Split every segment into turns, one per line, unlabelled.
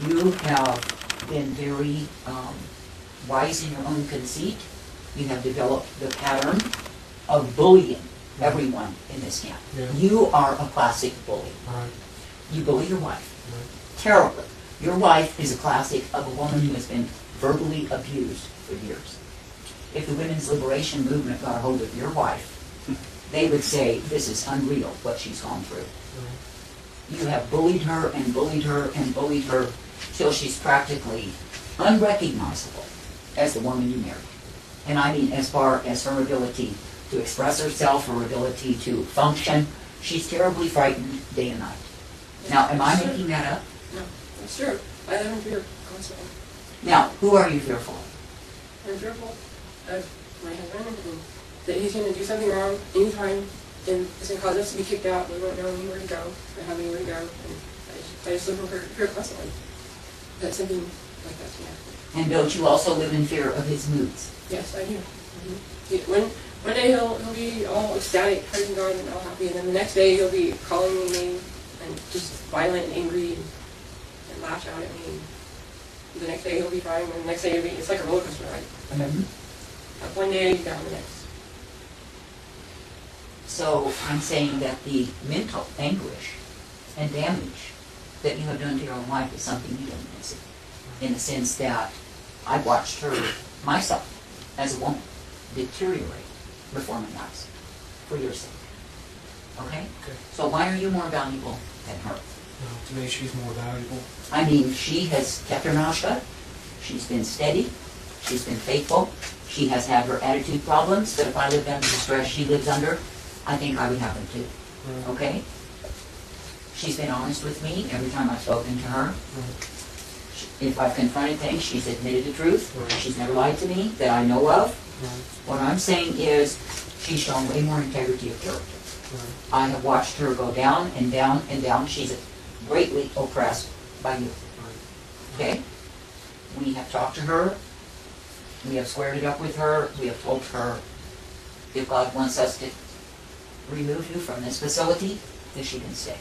You have been very wise in your own conceit. You have developed the pattern of bullying everyone in this camp.
Yeah.
You are a classic bully.
Right.
You bully your wife
Right.
terribly. Your wife is a classic of a woman who has been verbally abused for years. If the women's liberation movement got a hold of your wife, they would say, this is unreal what she's gone through.
Right.
You have bullied her and bullied her and bullied her till she's practically unrecognizable as the woman you married. And I mean as far as her ability to express herself, her ability to function, she's terribly frightened day and night. Now, am I making that up?
No, that's true. I live in fear constantly.
Now, who are you fearful of?
I'm fearful of my husband and that he's going to do something wrong anytime and it's going to cause us to be kicked out. We won't know anywhere to go or have anywhere to go. And I just live in fear constantly that something like that's going to happen.
And don't you also live in fear of his moods?
Yes, I do. Mm-hmm. One day he'll be all ecstatic, praising God and all happy, and then the next day he'll be calling me names and just violent and angry and lash out at me. And the next day he'll be crying, and the next day it's like a roller coaster ride. Up one day, down the next.
So I'm saying that the mental anguish and damage that you have done to your own wife is something you don't miss it. In the sense that I watched her, myself, as a woman, deteriorate before my eyes for your sake. Okay?
Okay.
So why are you more valuable than her?
No, to me, she's more valuable.
I mean, she has kept her mouth shut. She's been steady. She's been faithful. She has had her attitude problems, but if I lived under the stress she lives under, I think I would have them too.
Right.
Okay? She's been honest with me every time I've spoken to her.
Right.
If I've confronted things, she's admitted the truth.
Right.
She's never lied to me that I know of.
Right.
What I'm saying is she's shown way more integrity of character.
Right.
I have watched her go down and down and down. She's greatly oppressed by you.
Right.
Okay? We have talked to her. We have squared it up with her. We have told her if God wants us to remove you from this facility, that she can stay.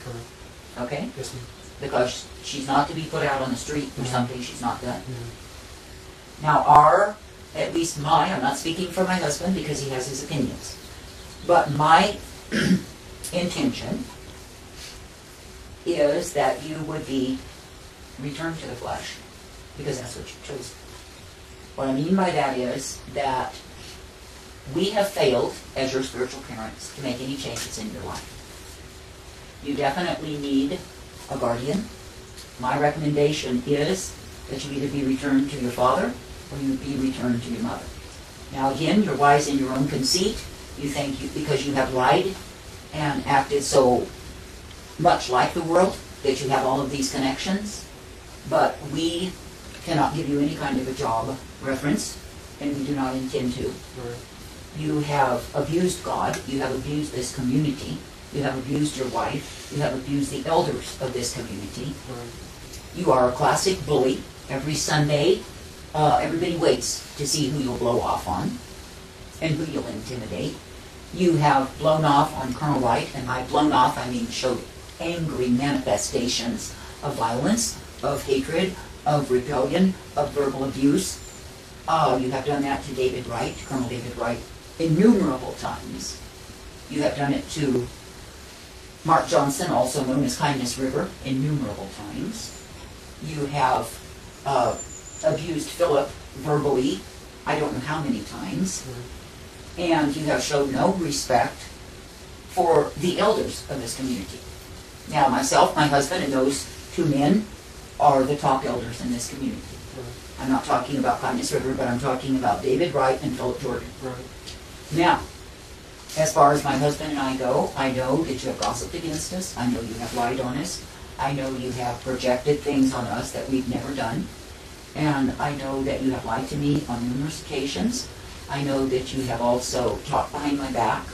Correct.
Okay?
Yes, ma'am.
Because she's not to be put out on the street for
Mhm.
something she's not done.
Yeah.
Now at least I'm not speaking for my husband because he has his opinions, but my intention is that you would be returned to the flesh because that's what you chose. What I mean by that is that we have failed as your spiritual parents to make any changes in your life. You definitely need a guardian. My recommendation is that you either be returned to your father or you be returned to your mother. Now again, you're wise in your own conceit. You think because you have lied and acted so much like the world that you have all of these connections, but we cannot give you any kind of a job reference, and we do not intend to.
Right.
You have abused God. You have abused this community. You have abused your wife. You have abused the elders of this community.
Right.
You are a classic bully. Every Sunday, everybody waits to see who you'll blow off on and who you'll intimidate. You have blown off on Colonel Wright, and by blown off, I mean showed angry manifestations of violence, of hatred, of rebellion, of verbal abuse. You have done that to David Wright, Colonel David Wright, innumerable times. You have done it to Mark Johnson, also known as Kindness River, innumerable times. You have abused Philip verbally, I don't know how many times.
Right.
And you have shown no respect for the elders of this community. Now, myself, my husband, and those two men are the top elders in this community.
Right.
I'm not talking about Kindness River, but I'm talking about David Wright and Philip Jordan.
Right.
Now, as far as my husband and I go, I know that you have gossiped against us. I know you have lied on us. I know you have projected things on us that we've never done. And I know that you have lied to me on numerous occasions. I know that you have also talked behind my back.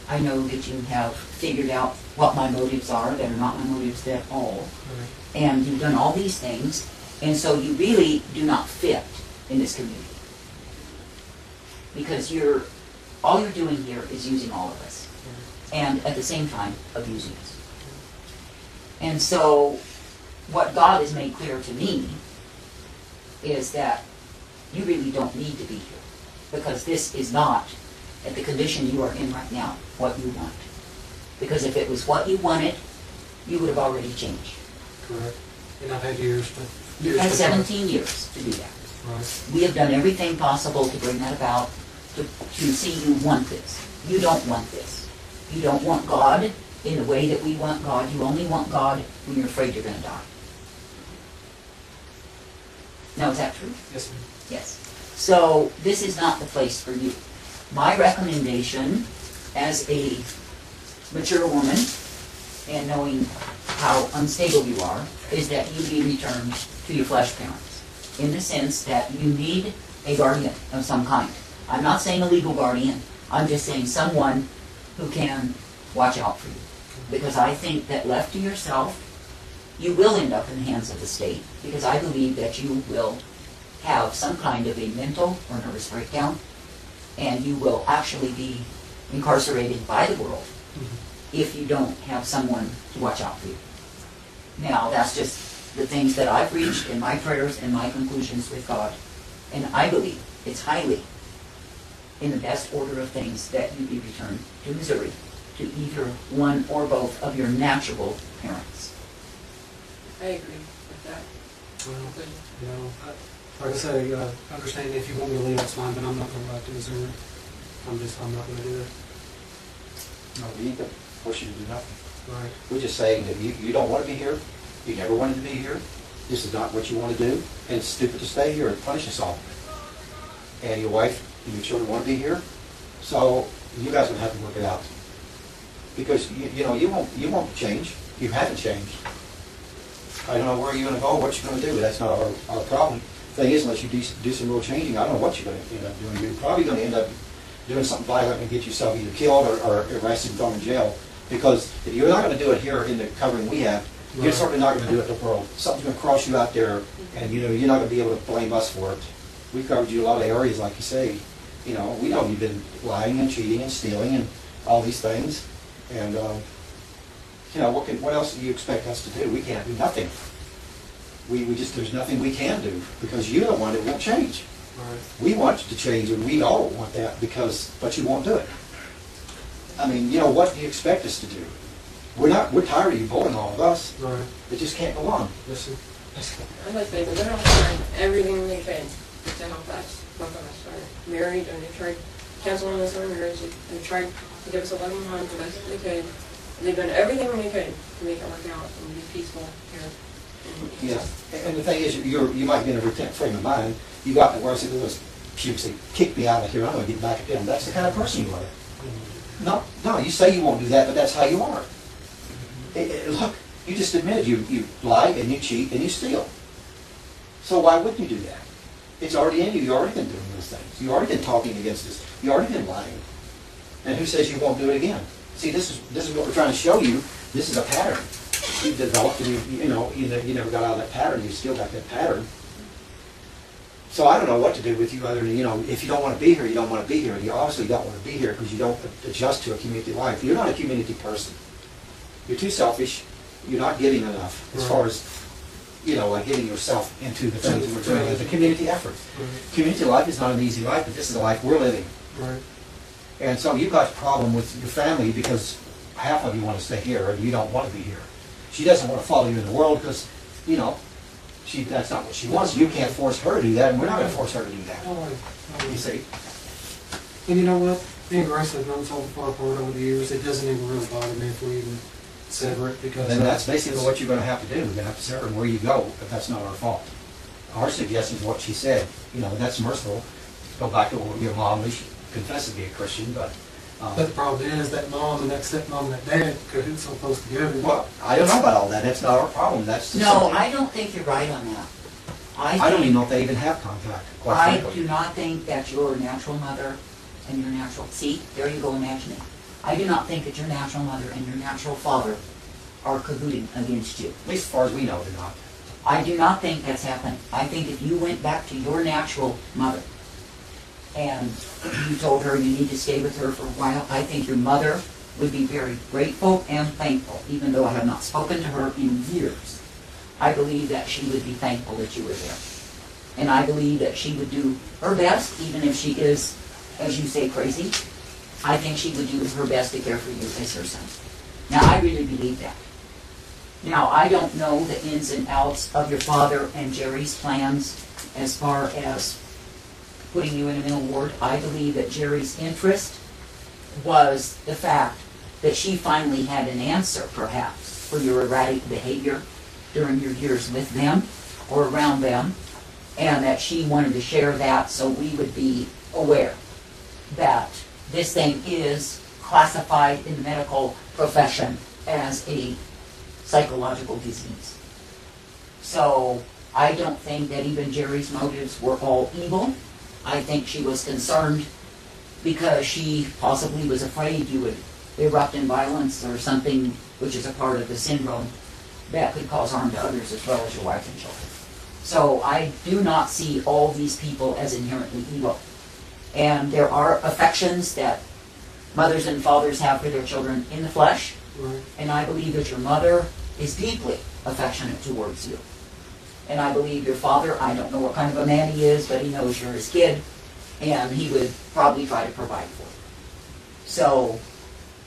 I know that you have figured out what my motives are that are not my motives at all.
Right.
And you've done all these things, and so you really do not fit in this community. Because all you're doing here is using all of us, and at the same time, abusing us. And so, what God has made clear to me is that you really don't need to be here, because this is not, at the condition you are in right now, what you want. Because if it was what you wanted, you would have already changed.
Correct. And I've had years, but
You had 17 years to do that.
Right.
We have done everything possible to bring that about, to see you want this. You don't want this. You don't want God in the way that we want God. You only want God when you're afraid you're going to die. Now, is that true?
Yes, ma'am.
Yes. So this is not the place for you. My recommendation as a mature woman, and knowing how unstable you are, is that you be returned to your flesh parents, in the sense that you need a guardian of some kind. I'm not saying a legal guardian. I'm just saying someone who can watch out for you. Because I think that left to yourself, you will end up in the hands of the state, because I believe that you will have some kind of a mental or nervous breakdown, and you will actually be incarcerated by the world if you don't have someone to watch out for you. Now, that's just the things that I've reached in my prayers and my conclusions with God. And I believe it's highly in the best order of things that you be returned to Missouri, to either one or both of your natural parents.
I agree with that.
Well,
Good.
you know, like I say, understand if you want me to leave, that's fine, but I'm not going to go back to Missouri. I'm not going to do it.
No, we ain't gonna force you to do nothing.
Right.
We're just saying that you don't want to be here, you never wanted to be here, this is not what you want to do, and it's stupid to stay here and punish us all. And your wife and your children want to be here, so you guys will have to work it out. Because, you know, you won't change, you haven't changed. I don't know where you're going to go, what you're going to do, that's not our problem. Thing is, unless you do some real changing, I don't know what you're going to end up doing. You're probably going to end up doing something violent and get yourself either killed or arrested and thrown in jail. Because if you're not going to do it here in the covering we have, you're
Right.
certainly not going to do it in the world. Something's going to cross you out there, and you know you're not going to be able to blame us for it. We covered you a lot of areas, like you say. You know, we know you've been lying and cheating and stealing and all these things. And you know, what else do you expect us to do? We can't do nothing. We just, there's nothing we can do because you're the one that won't change.
Right.
We want you to change, and we all want that but you won't do it. I mean, you know, what do you expect us to do? We're tired of you bullying all of us.
Right.
It just can't go on.
Yes, sir.
I like that, they're trying everything they can to help us. Both of us are married, and they've tried canceling us our marriage. They've tried to give us a loving home the best they could. And they've done everything they could to make it work out and be peaceful here. And it's
Yeah.
just-
And the thing is, you might be in a retent frame of mind. You got to where I said, she said, kick me out of here, I'm going to get back at them. That's the kind of person you are. No, you say you won't do that, but that's how you are. Look, you just admitted you lie and you cheat and you steal. So why wouldn't you do that? It's already in you. You've already been doing those things. You've already been talking against us. You've already been lying. And who says you won't do it again? See, this is what we're trying to show you. This is a pattern you've developed, and you never got out of that pattern. You still got that pattern. So I don't know what to do with you other than, if you don't want to be here, you don't want to be here. You obviously don't want to be here because you don't adjust to a community life. You're not a community person. You're too selfish. You're not giving enough as far as, like getting yourself into the things we're doing as a community effort.
Right.
Community life is not an easy life, but this is the life we're living.
Right.
And so you've got a problem with your family because half of you want to stay here and you don't want to be here. She doesn't want to follow you in the world because, that's not what she wants. You can't force her to do that, and we're not going to force her to do that.
No way. No way.
You see?
And you know what? Me and Grace have known so far apart over the years, it doesn't even really bother me if we even sever it because...
Then that's basically what you're going to have to do. You're going to have to sever where you go, but that's not our fault. Our suggestion is what she said. That's merciful. Go back to your mom. At least confess to be a Christian, but...
But the problem is that mom and that stepmom and that dad cahoots so close together.
Well, I don't know about all that. That's not our problem. That's just
No,
something-
I don't think you're right on that.
I don't even know if they even have contact, quite
I
frankly.
do not think that your natural mother and your natural... See, there you go imagining. I do not think that your natural mother and your natural father are cahooting against you.
At least as far as we know, they're not.
I do not think that's happening. I think if you went back to your natural mother and you told her you need to stay with her for a while, I think your mother would be very grateful and thankful, even though I have not spoken to her in years. I believe that she would be thankful that you were there. And I believe that she would do her best, even if she is, as you say, crazy. I think she would do her best to care for you as her son. Now, I really believe that. Now, I don't know the ins and outs of your father and Jerry's plans as far as putting you in a mental ward. I believe that Jerry's interest was the fact that she finally had an answer, perhaps, for your erratic behavior during your years with them or around them, and that she wanted to share that so we would be aware that this thing is classified in the medical profession as a psychological disease. So I don't think that even Jerry's motives were all evil. I think she was concerned because she possibly was afraid you would erupt in violence or something, which is a part of the syndrome that could cause harm to others as well as your wife and children. So I do not see all these people as inherently evil. And there are affections that mothers and fathers have for their children in the flesh.
Right.
And I believe that your mother is deeply affectionate towards you. And I believe your father, I don't know what kind of a man he is, but he knows you're his kid, and he would probably try to provide for you. So,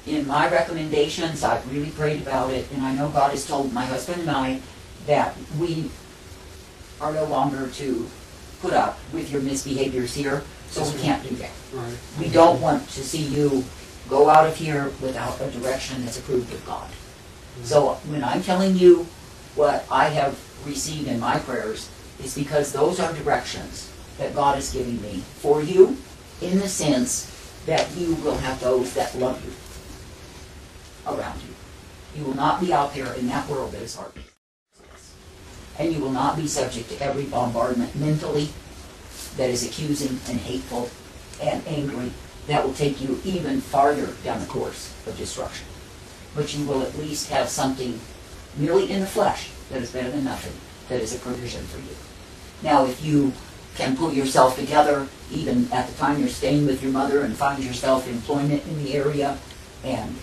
in my recommendations, I've really prayed about it, and I know God has told my husband and I that we are no longer to put up with your misbehaviors here, so we can't do that.
Right.
We don't want to see you go out of here without a direction that's approved of God. So when I'm telling you what I have received in my prayers, is because those are directions that God is giving me for you, in the sense that you will have those that love you around you. You will not be out there in that world that is hard. And you will not be subject to every bombardment mentally that is accusing and hateful and angry that will take you even farther down the course of destruction. But you will at least have something merely in the flesh that is better than nothing, that is a provision for you. Now, if you can pull yourself together, even at the time you're staying with your mother, and find yourself employment in the area, and,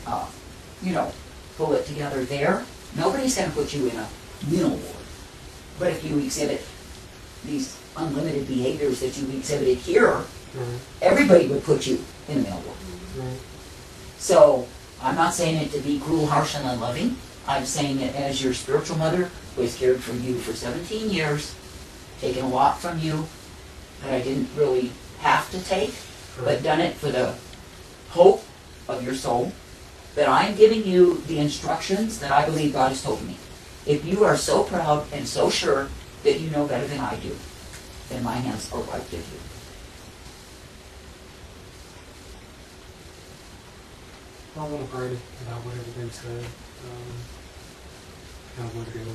pull it together there, nobody's going to put you in a mental ward. But if you exhibit these unlimited behaviors that you've exhibited here,
Right.
everybody would put you in a mental ward.
Right.
So, I'm not saying it to be cruel, harsh, and unloving. I'm saying it as your spiritual mother who has cared for you for 17 years, taken a lot from you that I didn't really have to take, but done it for the hope of your soul, that I'm giving you the instructions that I believe God has told me. If you are so proud and so sure that you know better than I do, then my hands are right with you.
I want to pray about what everything said. How would it go?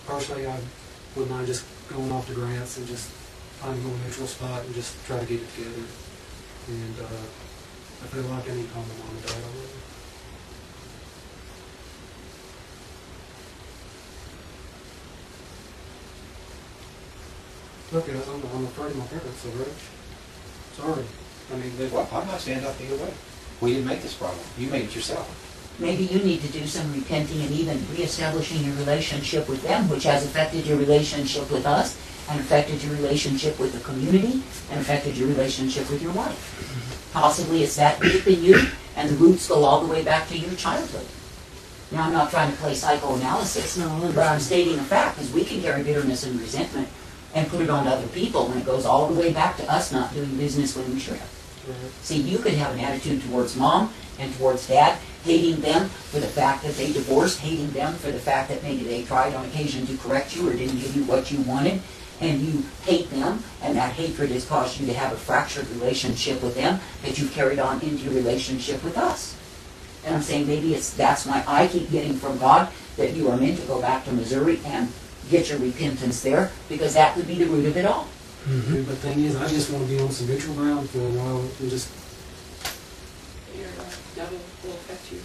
Personally, I wouldn't mind just going off to Grants and just finding a neutral spot and just try to get it together. And I feel like I need to call my mom and dad already. Look, guys, I'm afraid of my parents, so Rich. Sorry. I mean,
Well, I'm not standing up either way. We didn't make this problem. You made it yourself.
Maybe you need to do some repenting and even reestablishing your relationship with them, which has affected your relationship with us, and affected your relationship with the community, and affected your relationship with your wife. Possibly it's that deep in you, and the roots go all the way back to your childhood. Now, I'm not trying to play psychoanalysis, but I'm stating a fact, because we can carry bitterness and resentment and put it on other people, and it goes all the way back to us not doing business when we should have. See, you could have an attitude towards mom and towards dad, hating them for the fact that they divorced, hating them for the fact that maybe they tried on occasion to correct you or didn't give you what you wanted, and you hate them, and that hatred has caused you to have a fractured relationship with them that you've carried on into your relationship with us. And I'm saying maybe that's why I keep getting from God that you are meant to go back to Missouri and get your repentance there, because that could be the root of it all.
Mm-hmm. But the thing is, I just want to be on some neutral ground for a while and just...
Your devil will affect you.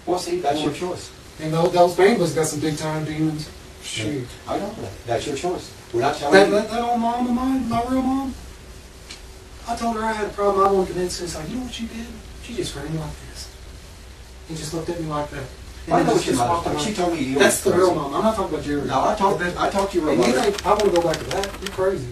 Well, see, that's your choice.
And those Bengals got some big time demons. Shoot.
I know that. That's your choice. We're not telling you.
That old mom of mine, my real mom, I told her I had a problem. I wanted to convince her. It's like, you know what she did? She just ran me like this. He just looked at me like that. And
I
then
know what
just
your mother
walk
told me.
around.
She told me you
That's
were
the real
crazy.
mom. I'm not talking about Jerry.
No, I talked to your
And you
mother.
think I want to go back to that? You're crazy.